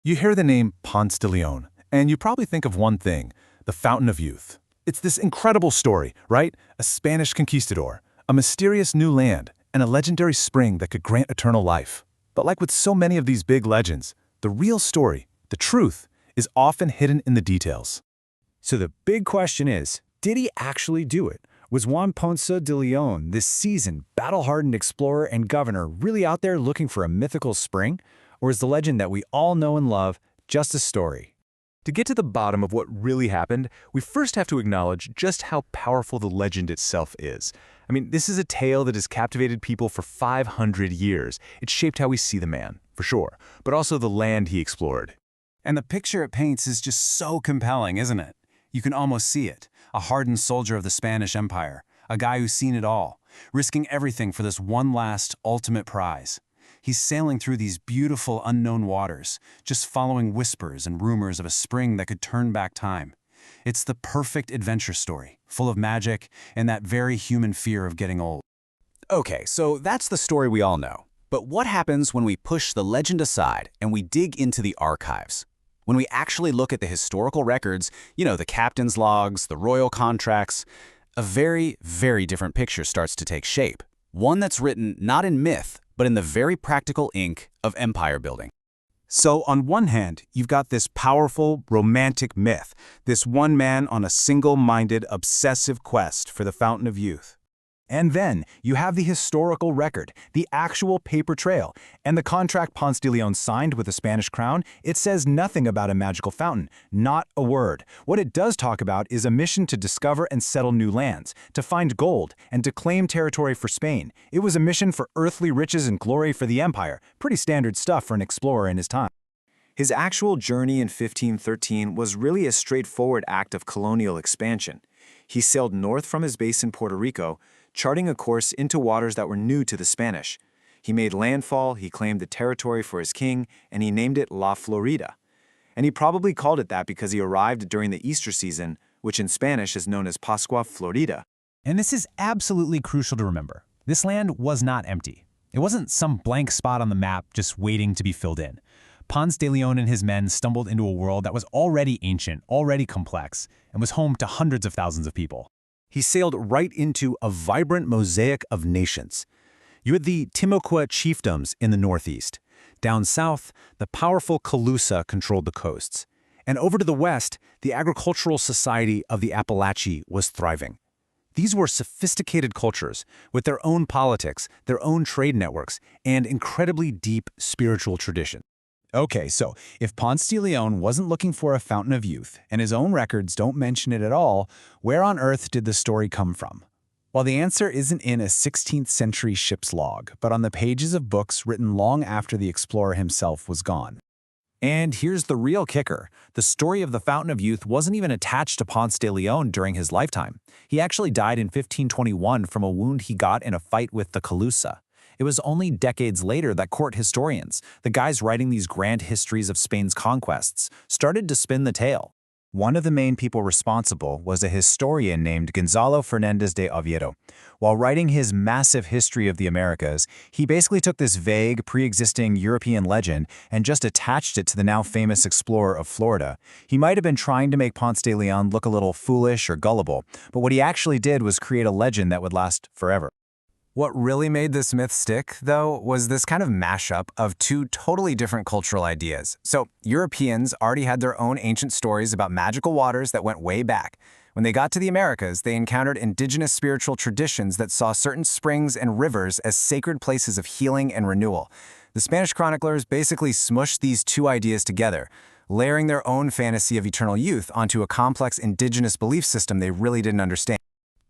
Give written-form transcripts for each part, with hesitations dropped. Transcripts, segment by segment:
You hear the name Ponce de León, and you probably think of one thing, the Fountain of Youth. It's this incredible story, right? A Spanish conquistador, a mysterious new land, and a legendary spring that could grant eternal life. But like with so many of these big legends, the real story, the truth, is often hidden in the details. So the big question is, did he actually do it? Was Juan Ponce de León, this seasoned, battle-hardened explorer and governor, really out there looking for a mythical spring? Or is the legend that we all know and love just a story? To get to the bottom of what really happened, we first have to acknowledge just how powerful the legend itself is. I mean, this is a tale that has captivated people for 500 years. It shaped how we see the man, for sure, but also the land he explored. And the picture it paints is just so compelling, isn't it? You can almost see it. A hardened soldier of the Spanish Empire, a guy who's seen it all, risking everything for this one last, ultimate prize. He's sailing through these beautiful unknown waters, just following whispers and rumors of a spring that could turn back time. It's the perfect adventure story, full of magic and that very human fear of getting old. Okay, so that's the story we all know. But what happens when we push the legend aside and we dig into the archives? When we actually look at the historical records, the captain's logs, the royal contracts, a very, very different picture starts to take shape. One that's written not in myth, but in the very practical ink of empire building. So on one hand, you've got this powerful, romantic myth, this one man on a single-minded, obsessive quest for the Fountain of Youth. And then you have the historical record, the actual paper trail, and the contract Ponce de León signed with the Spanish crown. It says nothing about a magical fountain, not a word. What it does talk about is a mission to discover and settle new lands, to find gold, and to claim territory for Spain. It was a mission for earthly riches and glory for the empire, pretty standard stuff for an explorer in his time. His actual journey in 1513 was really a straightforward act of colonial expansion. He sailed north from his base in Puerto Rico, charting a course into waters that were new to the Spanish. He made landfall, he claimed the territory for his king, and he named it La Florida. And he probably called it that because he arrived during the Easter season, which in Spanish is known as Pascua Florida. And this is absolutely crucial to remember. This land was not empty. It wasn't some blank spot on the map just waiting to be filled in. Ponce de León and his men stumbled into a world that was already ancient, already complex, and was home to hundreds of thousands of people. He sailed right into a vibrant mosaic of nations. You had the Timucua chiefdoms in the northeast. Down south, the powerful Calusa controlled the coasts. And over to the west, the agricultural society of the Appalachee was thriving. These were sophisticated cultures with their own politics, their own trade networks, and incredibly deep spiritual tradition. Okay, so if Ponce de León wasn't looking for a fountain of youth, and his own records don't mention it at all, where on earth did the story come from? Well, the answer isn't in a 16th century ship's log, but on the pages of books written long after the explorer himself was gone. And here's the real kicker. The story of the Fountain of Youth wasn't even attached to Ponce de León during his lifetime. He actually died in 1521 from a wound he got in a fight with the Calusa. It was only decades later that court historians, the guys writing these grand histories of Spain's conquests, started to spin the tale. One of the main people responsible was a historian named Gonzalo Fernández de Oviedo. While writing his massive history of the Americas, he basically took this vague, pre-existing European legend and just attached it to the now famous explorer of Florida. He might have been trying to make Ponce de León look a little foolish or gullible, but what he actually did was create a legend that would last forever. What really made this myth stick, though, was this kind of mashup of two totally different cultural ideas. So, Europeans already had their own ancient stories about magical waters that went way back. When they got to the Americas, they encountered indigenous spiritual traditions that saw certain springs and rivers as sacred places of healing and renewal. The Spanish chroniclers basically smushed these two ideas together, layering their own fantasy of eternal youth onto a complex indigenous belief system they really didn't understand.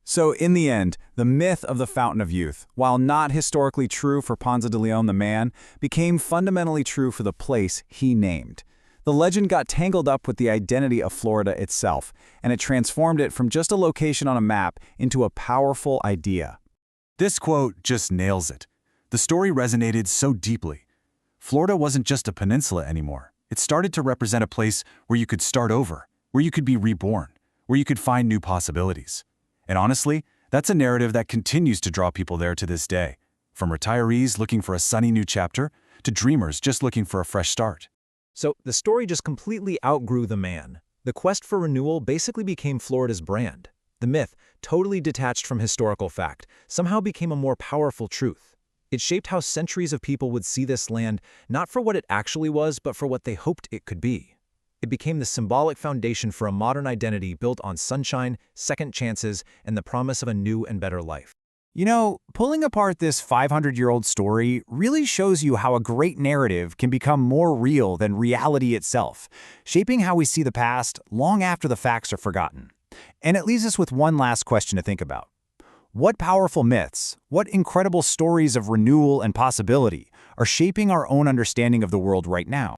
So in the end, the myth of the Fountain of Youth, while not historically true for Ponce de León the man, became fundamentally true for the place he named. The legend got tangled up with the identity of Florida itself, and it transformed it from just a location on a map into a powerful idea. This quote just nails it. The story resonated so deeply. Florida wasn't just a peninsula anymore. It started to represent a place where you could start over, where you could be reborn, where you could find new possibilities. And honestly, that's a narrative that continues to draw people there to this day, from retirees looking for a sunny new chapter to dreamers just looking for a fresh start. So the story just completely outgrew the man. The quest for renewal basically became Florida's brand. The myth, totally detached from historical fact, somehow became a more powerful truth. It shaped how centuries of people would see this land, not for what it actually was, but for what they hoped it could be. It became the symbolic foundation for a modern identity built on sunshine, second chances, and the promise of a new and better life. You know, pulling apart this 500-year-old story really shows you how a great narrative can become more real than reality itself, shaping how we see the past long after the facts are forgotten. And it leaves us with one last question to think about. What powerful myths, what incredible stories of renewal and possibility are shaping our own understanding of the world right now?